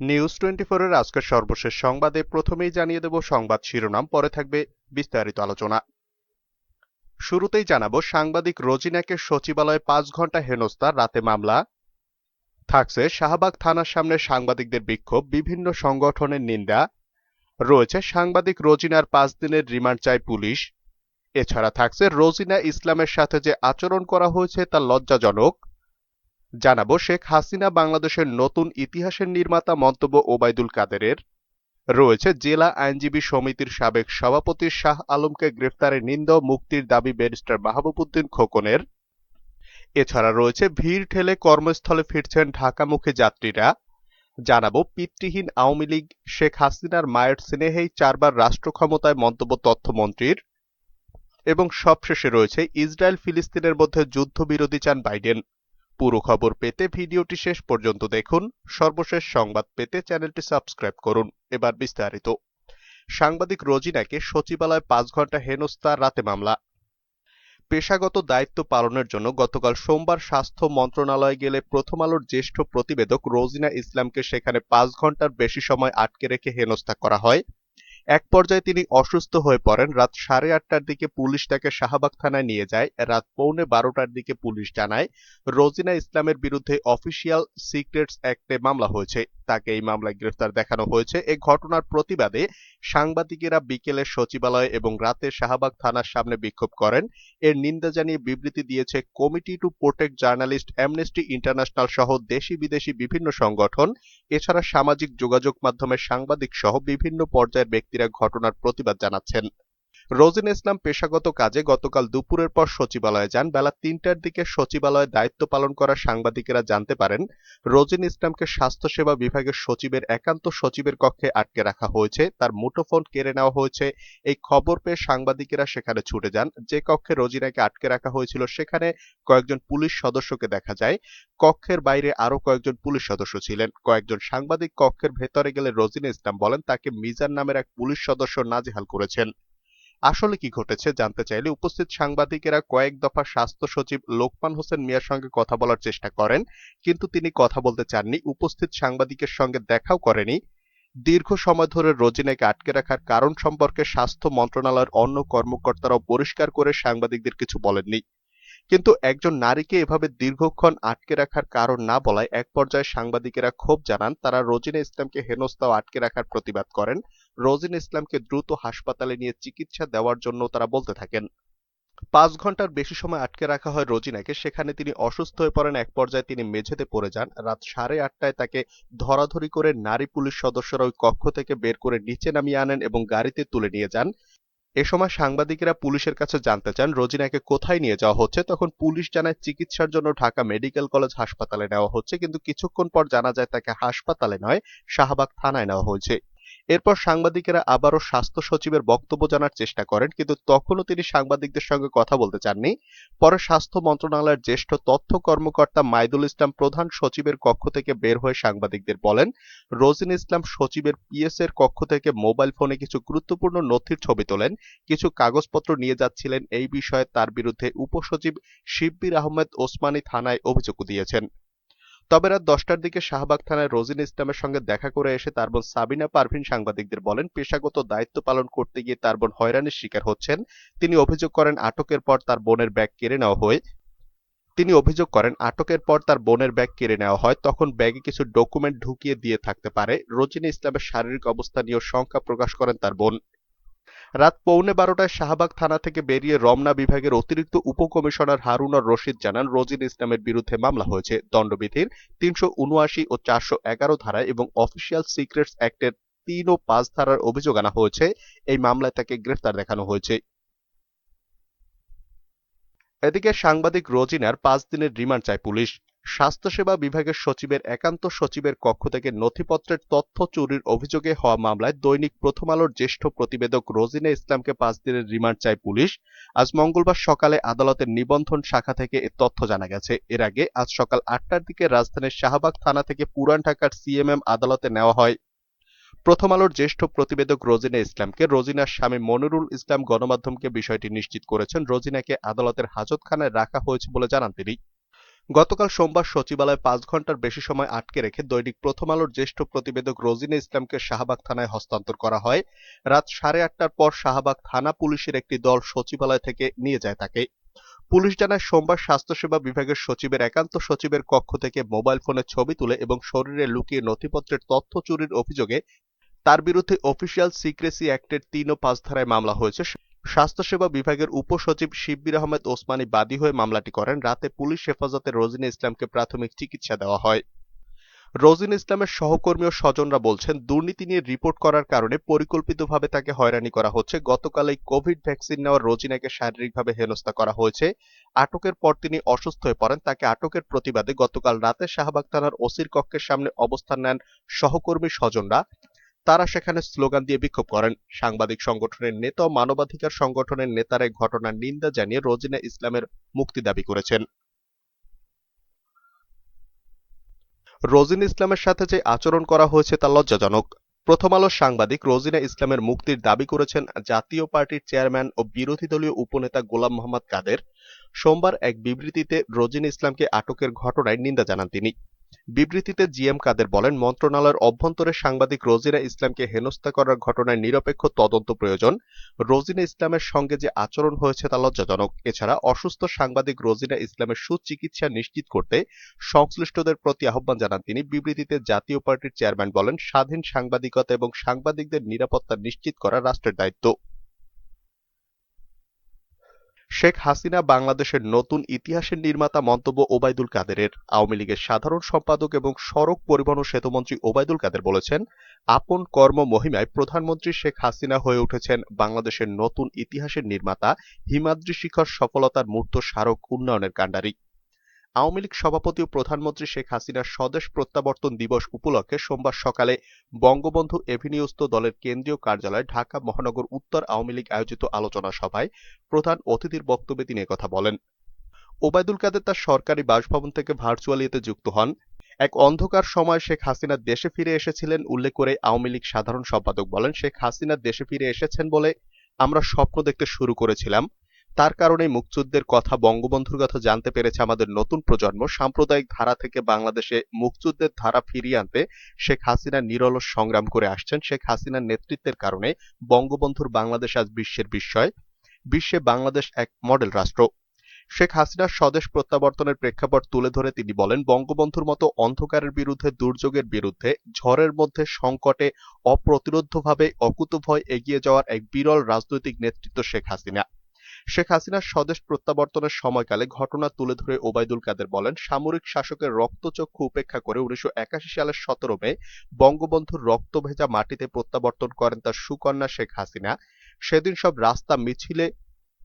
News 24 এর আজকের সর্বশেষ সংবাদে প্রথমেই জানিয়ে দেব সংবাদ শিরোনাম, পরে থাকবে বিস্তারিত আলোচনা। শুরুতেই জানাবো সাংবাদিক রোজিনাকে সচিবালয়ে 5 ঘন্টা হেনস্থা, রাতে মামলা। থাকছে শাহবাগ থানার সামনে সাংবাদিকদের বিক্ষোভ, বিভিন্ন সংগঠনের নিন্দা। রয়েছে সাংবাদিক রোজিনার 5 দিনের রিমান্ড চায় পুলিশ। এছাড়া থাকছে রোজিনা ইসলামের সাথে যে আচরণ করা হয়েছে তা লজ্জাজনক। জানাবো শেখ হাসিনা বাংলাদেশের নতুন ইতিহাসের নির্মাতা, মন্তব্য ওবায়দুল কাদেরের। রয়েছে জেলা আইনজীবী সমিতির সাবেক সভাপতি শাহ আলমকে গ্রেফতারের নিন্দা, মুক্তির দাবি ব্যারিস্টার মাহবুবউদ্দিন খোকনের। এছাড়া রয়েছে ভিড় ঠেলে কর্মস্থলে ফিরছেন ঢাকামুখী যাত্রীরা। জানাবো পিতৃহীন আওয়ামী লীগ, শেখ হাসিনার মায়ের স্নেহেই 4 বার রাষ্ট্র ক্ষমতায়, মন্তব্য তথ্যমন্ত্রীর। এবং সবশেষে রয়েছে ইসরায়েল ফিলিস্তিনের মধ্যে যুদ্ধবিরতি চান বাইডেন। পুরো খবর পেতে ভিডিওটি শেষ পর্যন্ত দেখুন। সর্বশেষ সংবাদ পেতে চ্যানেলটি সাবস্ক্রাইব করুন। এবার বিস্তারিত। সাংবাদিক রোজিনাকে সচিবালয়ে 5 ঘন্টা হেনস্থা, রাতে মামলা। পেশাগত দায়িত্ব পালনের জন্য গতকাল সোমবার স্বাস্থ্য মন্ত্রণালয়ে গেলে প্রথম আলোর জ্যেষ্ঠ প্রতিবেদক রোজিনা ইসলামকে সেখানে 5 ঘন্টার বেশি সময় আটকে রেখে হেনস্থা করা হয়। এক পর্যায়ে তিনি অসুস্থ হয়ে পড়েন। রাত 8:30টার দিকে পুলিশ তাকে শাহবাগ থানায় নিয়ে যায়। রাত 11:15টার দিকে পুলিশ জানায় রোজিনা ইসলামের বিরুদ্ধে অফিসিয়াল সিক্রেটস অ্যাক্টে মামলা হয়েছে। তাকে এই মামলায় গ্রেফতার দেখানো হয়েছে। এ ঘটনার প্রতিবাদে সাংবাদিকেরা বিকেলে সচিবালয় এবং রাতে শাহবাগ থানার সামনে বিক্ষোভ করেন। এর নিন্দা জানিয়ে বিবৃতি দিয়েছে committee to protect journalist, amnesty international সহ দেশি বিদেশি বিভিন্ন সংগঠন। এছাড়া সামাজিক যোগাযোগ মাধ্যমের সাংবাদিক সহ বিভিন্ন পর্যায়ের ব্যক্তিরা ঘটনার প্রতিবাদ জানাচ্ছেন। রোজিনা ইসলাম পেশাগত কাজে গতকাল দুপুরের পর সচিবালয়ে যান। বেলা 3টার দিকে সচিবালয়ে দায়িত্ব পালন করা সাংবাদিকেরা জানতে পারেন রোজিনা ইসলামকে স্বাস্থ্যসেবা বিভাগের সচিবের একান্ত সচিবের কক্ষে আটকে রাখা হয়েছে। তার মুঠোফোন কেড়ে নেওয়া হয়েছে। এই খবর পেয়ে সাংবাদিকেরা সেখানে ছুটে যান। যে কক্ষে রোজিনাকে আটকে রাখা হয়েছিল সেখানে কয়েকজন পুলিশ সদস্যকে দেখা যায়। কক্ষের বাইরে আরো কয়েকজন পুলিশ সদস্য ছিলেন। কয়েকজন সাংবাদিক কক্ষের ভেতরে গেলে রোজিনা ইসলাম বলেন তাকে মিজান নামের এক পুলিশ সদস্য নাজেহাল করেছেন। আসলে কি ঘটেছে জানতে চাইলে উপস্থিত সাংবাদিকেরা কয়েক দফা স্বাস্থ্য সচিব লোকমান হোসেন মিয়ার সঙ্গে কথা বলার চেষ্টা করেন, কিন্তু তিনি কথা বলতে চাননি। উপস্থিত সাংবাদিকের সঙ্গে দেখাও করেনি। দীর্ঘ সময় ধরে রোজিনাকে আটকে রাখার কারণ সম্পর্কে স্বাস্থ্য মন্ত্রণালয়ের অন্য কর্মকর্তারাও পরিষ্কার করে সাংবাদিকদের কিছু বলেননি। কিন্তু একজন নারীকে এভাবে দীর্ঘক্ষণ আটকে রাখার কারণ না বলায় এক পর্যায়ে সাংবাদিকেরা ক্ষোভ জানান। তারা রোজিনা ইসলামকে হেনস্থা ও আটকে রাখার প্রতিবাদ করেন। রোজিনা ইসলামকে দ্রুত হাসপাতালে নিয়ে চিকিৎসা দেওয়ার জন্য তারা বলতে থাকেন। 5 ঘন্টার বেশি সময় আটকে রাখা হয় রোজিনাকে। সেখানে তিনি অসুস্থ হয়ে পড়েন। এক পর্যায়ে তিনি মেঝেতে পড়ে যান। রাত 8:30টায় তাকে ধরাধরি করে নারী পুলিশ সদস্যরা ওই কক্ষ থেকে বের করে নিচে নামিয়ে আনেন এবং গাড়িতে তুলে নিয়ে যান। এ সময় সাংবাদিকেরা পুলিশের কাছে জানতে চান রোজিনাকে কোথায় নিয়ে যাওয়া হচ্ছে। তখন পুলিশ জানায় চিকিৎসার জন্য ঢাকা মেডিকেল কলেজ হাসপাতালে নেওয়া হচ্ছে, কিন্তু কিছুক্ষণ পর জানা যায় তাকে হাসপাতালে নয়, শাহবাগ থানায় নেওয়া হয়েছে। এরপর সাংবাদিকেরা আবারও স্বাস্থ্য সচিবের বক্তব্য জানার চেষ্টা করেন, কিন্তু তখনও তিনি সাংবাদিকদের সঙ্গে কথা বলতে চাননি। পরে স্বাস্থ্য মন্ত্রণালয়ের জ্যেষ্ঠ তথ্য কর্মকর্তা মাইদুল ইসলাম প্রধান সচিবের কক্ষ থেকে বের হয়ে সাংবাদিকদের বলেন রোজিনা ইসলাম সচিবের পিএস এর কক্ষ থেকে মোবাইল ফোনে কিছু গুরুত্বপূর্ণ নথির ছবি তোলেন, কিছু কাগজপত্র নিয়ে যাচ্ছিলেন। এই বিষয়ে তার বিরুদ্ধে উপসচিব শিব্বির আহমেদ ওসমানী থানায় অভিযোগ দিয়েছেন। তবে রাত 10টার দিকে শাহবাগ থানায় রোজিনা ইসলামের সঙ্গে দেখা করে এসে তার বোন সাবিনা পারভিন সাংবাদিকদের বলেন পেশাগত দায়িত্ব পালন করতে গিয়ে তার বোন হয়রানির শিকার হচ্ছেন। তিনি অভিযোগ করেন আটকের পর তার বোনের ব্যাগ কেড়ে নেওয়া হয়। তখন ব্যাগে কিছু ডকুমেন্ট ঢুকিয়ে দিয়ে থাকতে পারে। রোজিনা ইসলামের শারীরিক অবস্থা নিয়েও শঙ্কা প্রকাশ করেন তার বোন। রাত 11:15টায় শাহবাগ থানা থেকে বেরিয়ে রমনা বিভাগের অতিরিক্ত উপকমিশনার হারুনার রশিদ জানান রোজিনা ইসলামের বিরুদ্ধে মামলা হয়েছে। দণ্ডবিধির 379 ও 411 ধারায় এবং অফিসিয়াল সিক্রেটস অ্যাক্টের 3 ও 5 ধারার অভিযোগ আনা হয়েছে। এই মামলায় তাকে গ্রেফতার দেখানো হয়েছে। এদিকে সাংবাদিক রোজিনার 5 দিনের রিমান্ড চায় পুলিশ। স্বাস্থ্যসেবা বিভাগের সচিবের একান্ত সচিবের কক্ষ থেকে নথিপত্রের তথ্য চুরির অভিযোগে হওয়া মামলায় দৈনিক প্রথম আলোর জ্যেষ্ঠ প্রতিবেদক রোজিনা ইসলামকে 5 দিনের রিমান্ড চায় পুলিশ। আজ মঙ্গলবার সকালে আদালতের নিবন্ধন শাখা থেকে এ তথ্য জানা গেছে। এর আগে আজ সকাল 8টার দিকে রাজধানীর শাহবাগ থানা থেকে পুরান ঢাকার সিএমএম আদালতে নেওয়া হয়। প্রথম আলোর জ্যেষ্ঠ প্রতিবেদক রোজিনা ইসলামকে রোজিনার স্বামী মনিরুল ইসলাম গণমাধ্যমকে বিষয়টি নিশ্চিত করেছেন। রোজিনাকে আদালতের হাজতখানায় রাখা হয়েছে বলে জানান তিনি। গতকাল সোমবার সচিবালয়ে ৫ ঘণ্টার বেশি সময় আটকে রেখে দৈনিক প্রথম আলোর জ্যেষ্ঠ প্রতিবেদক রোজিনা ইসলামকে শাহবাগ থানায় হস্তান্তর করা হয়। রাত ৮:৩০টার পর শাহবাগ থানা পুলিশের একটি দল সচিবালয় থেকে নিয়ে যায় তাকে। পুলিশ জানায়, সোমবার স্বাস্থ্যসেবা বিভাগের সচিবের একান্ত সচিবের কক্ষ থেকে মোবাইল ফোনে ছবি তুলে এবং শরীরে লুকিয়ে নথিপত্রের তথ্য চুরির অভিযোগে তার বিরুদ্ধে অফিসিয়াল সিক্রেসি অ্যাক্টের ৩ ও ৫ ধারায় মামলা হয়েছে। স্বাস্থ্যসেবা বিভাগের উপসচিব শিব্বির আহমেদ ওসমানী বাদী হয়ে মামলাটি করেন। রাতে পুলিশ হেফাজতে রোজিনা ইসলামকে প্রাথমিক চিকিৎসা দেওয়া হয়। রোজিনা ইসলামের সহকর্মী ও স্বজনরা বলছেন, দুর্নীতি নিয়ে রিপোর্ট করার কারণে পরিকল্পিতভাবে তাকে হয়রানি করা হচ্ছে। গতকাল এই কোভিড ভ্যাকসিন নেওয়া রোজিনাকে শারীরিকভাবে হেনস্থা করা হয়েছে। আটকের পর তিনি অসুস্থ হয়ে পড়েন। তাকে আটকের প্রতিবাদে গতকাল রাতে শাহবাগ থানার ওসির কক্ষের সামনে অবস্থান নেন সহকর্মী স্বজনরা। তারা সেখানে স্লোগান দিয়ে বিক্ষোভ করেন। সাংবাদিক সংগঠনের নেতা ও মানবাধিকার সংগঠনের নেতারা এই ঘটনার নিন্দা জানিয়ে রোজিনা ইসলামের মুক্তি দাবি করেছেন। রোজিনা ইসলামের সাথে যে আচরণ করা হয়েছে তা লজ্জাজনক। প্রথম আলোর সাংবাদিক রোজিনা ইসলামের মুক্তির দাবি করেছেন জাতীয় পার্টির চেয়ারম্যান ও বিরোধী দলীয় উপনেতা গোলাম মোহাম্মদ কাদের। সোমবার এক বিবৃতিতে রোজিনা ইসলামকে আটকের ঘটনায় নিন্দা জানান তিনি। বিবৃতিতে জিএম কাদের বলেন, মন্ত্রণালয়ের অভ্যন্তরে সাংবাদিক রোজিনা ইসলামকে হেনস্থা করার ঘটনায় নিরপেক্ষ তদন্ত প্রয়োজন। রোজিনা ইসলামের সঙ্গে যে আচরণ হয়েছে তা লজ্জাজনক। এছাড়া অসুস্থ সাংবাদিক রোজিনা ইসলামের সুচিকিৎসা নিশ্চিত করতে সংশ্লিষ্টদের প্রতি আহ্বান জানান তিনি। বিবৃতিতে জাতীয় পার্টির চেয়ারম্যান বলেন, স্বাধীন সাংবাদিকতা এবং সাংবাদিকদের নিরাপত্তা নিশ্চিত করা রাষ্ট্রের দায়িত্ব। শেখ হাসিনা বাংলাদেশের নতুন ইতিহাসের নির্মাতা মন্তব্য ওবায়দুল কাদেরের। আওয়ামী লীগের সাধারণ সম্পাদক এবং সড়ক পরিবহন ও সেতুমন্ত্রী ওবায়দুল কাদের বলেছেন, আপন কর্ম মহিমায় প্রধানমন্ত্রী শেখ হাসিনা হয়ে উঠেছেন বাংলাদেশের নতুন ইতিহাসের নির্মাতা, হিমাদ্রি শিখর সফলতার মূর্ত স্মারক উন্নয়নের কাণ্ডারি। আওয়ামী লীগ সভাপতি ও প্রধানমন্ত্রী শেখ হাসিনার স্বদেশ প্রত্যাবর্তন দিবস উপলক্ষে সোমবার সকালে বঙ্গবন্ধু এভিনিউস্থ দলের কেন্দ্রীয় কার্যালয় ঢাকা মহানগর উত্তর আওয়ামী লীগ আয়োজিত আলোচনা সভায় প্রধান অতিথির বক্তব্যে তিনি একথা বলেন। ওবায়দুল কাদের তার সরকারি বাসভবন থেকে ভার্চুয়ালি এতে যুক্ত হন। এক অন্ধকার সময় শেখ হাসিনা দেশে ফিরে এসেছিলেন উল্লেখ করে আওয়ামী লীগ সাধারণ সম্পাদক বলেন, শেখ হাসিনা দেশে ফিরে এসেছেন বলে আমরা স্বপ্ন দেখতে শুরু করেছিলাম। তার কারণেই মুক্তিযুদ্ধের কথা, বঙ্গবন্ধুর কথা জানতে পেরেছে আমাদের নতুন প্রজন্ম। সাম্প্রদায়িক ধারা থেকে বাংলাদেশে মুক্তিযুদ্ধের ধারা ফিরিয়ে আনতে শেখ হাসিনা নিরলস সংগ্রাম করে আসছেন। শেখ হাসিনার নেতৃত্বের কারণে বঙ্গবন্ধুর বাংলাদেশ আজ বিশ্বের বিস্ময়। বিশ্বে বাংলাদেশ এক মডেল রাষ্ট্র। শেখ হাসিনার স্বদেশ প্রত্যাবর্তনের প্রেক্ষাপট তুলে ধরে তিনি বলেন, বঙ্গবন্ধুর মতো অন্ধকারের বিরুদ্ধে, দুর্যোগের বিরুদ্ধে, ঝড়ের মধ্যে, সংকটে অপ্রতিরোধ্যভাবে অকুতোভয় এগিয়ে যাওয়ার এক বিরল রাজনৈতিক নেতৃত্ব শেখ হাসিনা। শেখ হাসিনার স্বদেশ প্রত্যাবর্তনের সময়কালে ঘটনা তুলে ধরে ওবায়দুল কাদের বলেন, সামরিক শাসকের রক্তচক্ষু উপেক্ষা করে ১৯৮১ সালের ১৭ মে বঙ্গবন্ধুর রক্তভেজা মাটিতে প্রত্যাবর্তন করেন তার সুকন্যা শেখ হাসিনা। সেদিন সব রাস্তা মিছিলে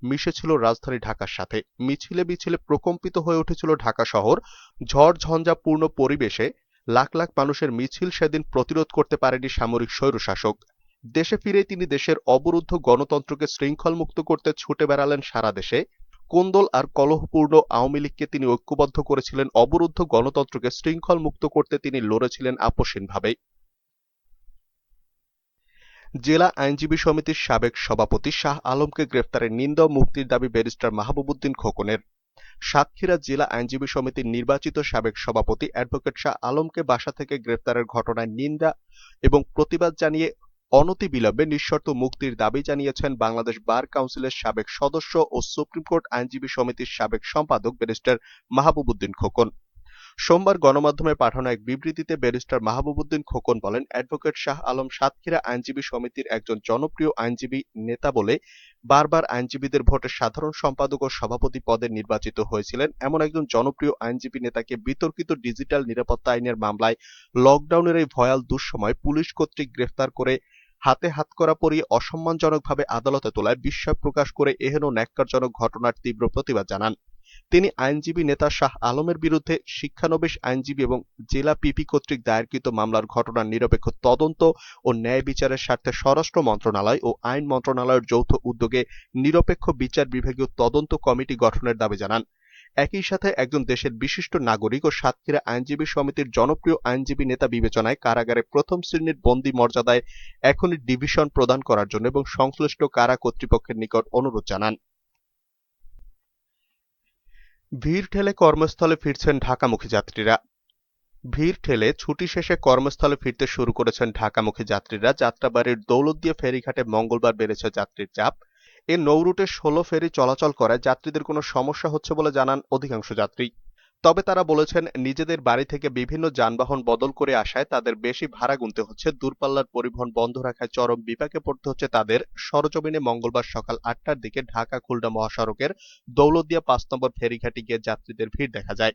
মিশেছিল রাজধানী ঢাকার সাথে। মিছিলে মিছিলে প্রকম্পিত হয়ে উঠেছিল ঢাকা শহর। ঝড় ঝঞ্ঝাপূর্ণ পরিবেশে লাখ লাখ মানুষের মিছিল সেদিন প্রতিরোধ করতে পারেনি সামরিক স্বৈরশাসক। দেশে ফিরেই তিনি দেশের অবরুদ্ধ গণতন্ত্রকে শৃঙ্খলমুক্ত করতে ছুটে বেড়ালেন সারা দেশে। কোন্দল আর কলহপূর্ণ আওয়ামী লীগকে তিনি ঐক্যবদ্ধ করেছিলেন। অবরুদ্ধ গণতন্ত্রকে শৃঙ্খলমুক্ত করতে তিনি লড়েছিলেন আপোষহীনভাবে। জেলা আইনজীবী সমিতির সাবেক সভাপতি শাহ আলমকে গ্রেফতারের নিন্দা ও মুক্তির দাবি ব্যারিস্টার মাহবুবউদ্দিন খোকনের। সাতক্ষীরা জেলা আইনজীবী সমিতির নির্বাচিত সাবেক সভাপতি অ্যাডভোকেট শাহ আলমকে বাসা থেকে গ্রেফতারের ঘটনায় নিন্দা এবং প্রতিবাদ জানিয়ে অনতিবিলম্বে নিঃশর্ত মুক্তির দাবি জানিয়েছেন বাংলাদেশ বার কাউন্সিলের সাবেক সদস্য ও সুপ্রিম কোর্ট আইনজীবী সমিতির সাবেক সম্পাদক ব্যারিস্টার মাহবুবউদ্দিন খোকন। সোমবার গণমাধ্যমে পাঠানো এক বিবৃতিতে ব্যারিস্টার মাহবুবউদ্দিন খোকন বলেন, অ্যাডভোকেট শাহ আলম সাতক্ষীরা আইনজীবী সমিতির একজন জনপ্রিয় আইনজীবী নেতা বলে বারবার আইনজীবীদের ভোটে সাধারণ সম্পাদক ও সভাপতি পদে নির্বাচিত হয়েছিলেন। এমন একজন জনপ্রিয় আইনজীবী নেতাকে বিতর্কিত ডিজিটাল নিরাপত্তা আইনের মামলায় লকডাউনের এই ভয়াল দুঃসময় পুলিশ কর্তৃক গ্রেফতার করে হাতে হাতকড়া পরিয়ে অসম্মানজনকভাবে আদালতে তোলায় বিস্ময় প্রকাশ করে এহেন ন্যাক্কারজনক ঘটনার তীব্র প্রতিবাদ জানান। তিনি আইনজীবী নেতা শাহ আলমের বিরুদ্ধে শিক্ষানবিশ আইনজীবী এবং জেলা পিপি কর্তৃক দায়েরকৃত মামলার ঘটনার নিরপেক্ষ তদন্ত ও ন্যায় বিচারের স্বার্থে স্বরাষ্ট্র মন্ত্রণালয় ও আইন মন্ত্রণালয়ের যৌথ উদ্যোগে নিরপেক্ষ বিচার বিভাগীয় তদন্ত কমিটি গঠনের দাবি জানান। একই সাথে একজন দেশের বিশিষ্ট নাগরিক ও সাতক্ষীরা আইনজীবী সমিতির জনপ্রিয় আইনজীবী নেতা বিবেচনায় কারাগারে প্রথম শ্রেণীর বন্দী মর্যাদায় এখনই ডিভিশন প্রদান করার জন্য এবং সংশ্লিষ্ট কারা কর্তৃপক্ষের নিকট অনুরোধ জানান। ভিড় ঠেলে কর্মস্থলে ফিরছেন ঢাকামুখী যাত্রীরা। ভিড় ঠেলে ছুটি শেষে কর্মস্থলে ফিরতে শুরু করেছেন ঢাকামুখী যাত্রীরা। যাত্রাবাড়ীর দৌলতদিয়া ফেরিঘাটে মঙ্গলবার বেড়েছে যাত্রীর চাপ। এ নৌরুটে ১৬ ফেরি চলাচল করায় যাত্রীদের কোনো সমস্যা হচ্ছে বলে জানান অধিকাংশ যাত্রী। তবে তারা বলেছেন, নিজেদের বাড়ি থেকে বিভিন্ন যানবাহন বদল করে আসায় তাদের বেশি ভাড়া গুনতে হচ্ছে। দূরপাল্লার পরিবহন বন্ধ রাখায় চরম বিপাকে পড়তে হচ্ছে তাদের। সরেজমিনে মঙ্গলবার সকাল ৮টার দিকে ঢাকা-খুলনা মহাসড়কের দৌলতদিয়া ৫ নম্বর ফেরিঘাটে গিয়ে যাত্রীদের ভিড় দেখা যায়।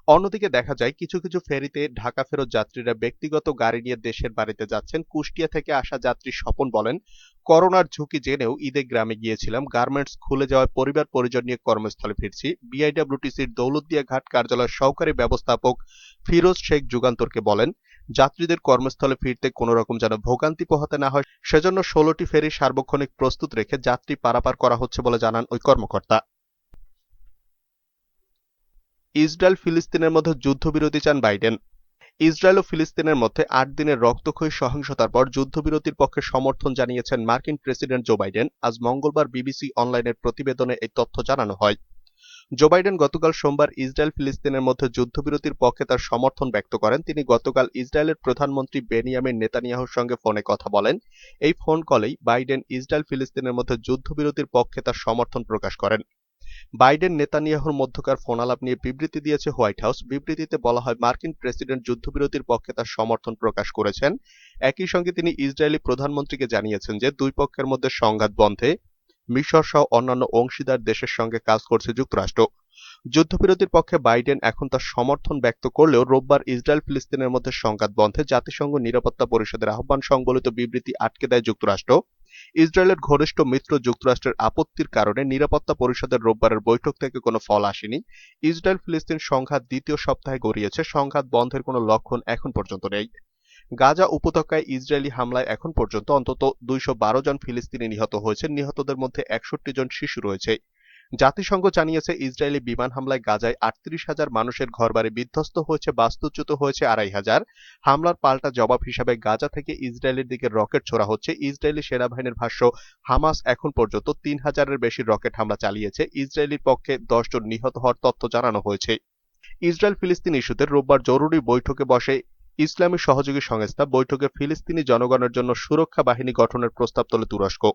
অন্যদিকে দেখা যায় কিছু কিছু ফেরিতে ঢাকা ফেরত যাত্রীরা ব্যক্তিগত গাড়ি নিয়ে দেশের বাড়িতে যাচ্ছেন। কুষ্টিয়া থেকে আসা যাত্রী স্বপন বলেন, করোনার ঝুঁকি জেনেও ঈদে গ্রামে গিয়েছিলাম। গার্মেন্টস খুলে যাওয়ায় পরিবার পরিজন নিয়ে কর্মস্থলে ফিরছি। বিআইডব্লিউটিসির দৌলতদিয়া ঘাট কার্যালয়ের সহকারী ব্যবস্থাপক ফিরোজ শেখ যুগান্তরকে বলেন, যাত্রীদের কর্মস্থলে ফিরতে কোনো রকম যেন ভোগান্তি পোহাতে না হয় সেজন্য ১৬টি ফেরি সার্বক্ষণিক প্রস্তুত রেখে যাত্রী পারাপার করা হচ্ছে বলে জানান ওই কর্মকর্তা। ইসরায়েল ফিলিস্তিনের মধ্যে যুদ্ধবিরতি চান বাইডেন। ইসরায়েল ও ফিলিস্তিনের মধ্যে ৮ দিনের রক্তক্ষয়ী সহিংসতার পর যুদ্ধবিরতির পক্ষে সমর্থন জানিয়েছেন মার্কিন প্রেসিডেন্ট জো বাইডেন। আজ মঙ্গলবার বিবিসি অনলাইনের প্রতিবেদনে এই তথ্য জানানো হয়। জো বাইডেন গতকাল সোমবার ইসরায়েল ফিলিস্তিনের মধ্যে যুদ্ধবিরতির পক্ষে তার সমর্থন ব্যক্ত করেন। তিনি গতকাল ইসরায়েলের প্রধানমন্ত্রী বেনিয়ামিন নেতানিয়াহুর সঙ্গে ফোনে কথা বলেন। এই ফোন কলেই বাইডেন ইসরায়েল ফিলিস্তিনের মধ্যে যুদ্ধবিরতির পক্ষে তার সমর্থন প্রকাশ করেন। বাইডেন নেতানিয়াহুর মধ্যকার ফোনালাপ নিয়ে বিবৃতি দিয়েছে হোয়াইট হাউস। বিবৃতিতে বলা হয়, মার্কিন প্রেসিডেন্ট যুদ্ধবিরতির পক্ষে তার সমর্থন প্রকাশ করেছেন। একই সঙ্গে তিনি ইসরায়েলি প্রধানমন্ত্রীকে জানিয়েছেন যে দুই পক্ষের মধ্যে সংঘাত বন্ধে মিশর সহ অন্যান্য অংশীদার দেশের সঙ্গে কাজ করছে যুক্তরাষ্ট্র। যুদ্ধবিরতির পক্ষে বাইডেন এখন তার সমর্থন ব্যক্ত করলেও রোববার ইসরায়েল ফিলিস্তিনের মধ্যে সংঘাত বন্ধে জাতিসংঘ নিরাপত্তা পরিষদের আহ্বান সংবলিত বিবৃতি আটকে দেয় যুক্তরাষ্ট্র। ইসরায়েলের ঘনিষ্ঠ মিত্র যুক্তরাষ্ট্রের আপত্তির কারণে নিরাপত্তা পরিষদের রোববারের বৈঠক থেকে কোনো ফল আসেনি। ইসরায়েল ফিলিস্তিন সংঘাত দ্বিতীয় সপ্তাহে গড়িয়েছে। সংঘাত বন্ধের কোনো লক্ষণ এখন পর্যন্ত নেই। গাজা উপত্যকায় ইসরায়েলি হামলায় এখন পর্যন্ত অন্তত ২১২ জন ফিলিস্তিনি নিহত হয়েছেন। নিহতদের মধ্যে ৬১ জন শিশু রয়েছে। জাতিসংঘ জানিয়েছে, ইসরায়েলি বিমান হামলায় গাজায় ৩৮,০০০ মানুষের ঘরবাড়ি বিধ্বস্ত হয়েছে, বাস্তুচ্যুত হয়েছে ২৫০০। হামলার পাল্টা জবাব হিসাবে গাজা থেকে ইসরায়েলের দিকে রকেট ছোড়া হচ্ছে। ইসরায়েলি সেনাবাহিনীর ভাষ্য, হামাস এখন পর্যন্ত ৩,০০০-এর বেশি রকেট হামলা চালিয়েছে। ইসরায়েলির পক্ষে ১০ জন নিহত হওয়ার তথ্য জানানো হয়েছে। ইসরায়েল ফিলিস্তিন ইস্যুতে রোববার জরুরি বৈঠকে বসে ইসলামী সহযোগী সংস্থা। বৈঠকে ফিলিস্তিনি জনগণের জন্য সুরক্ষা বাহিনী গঠনের প্রস্তাব তোলে তুরস্ক।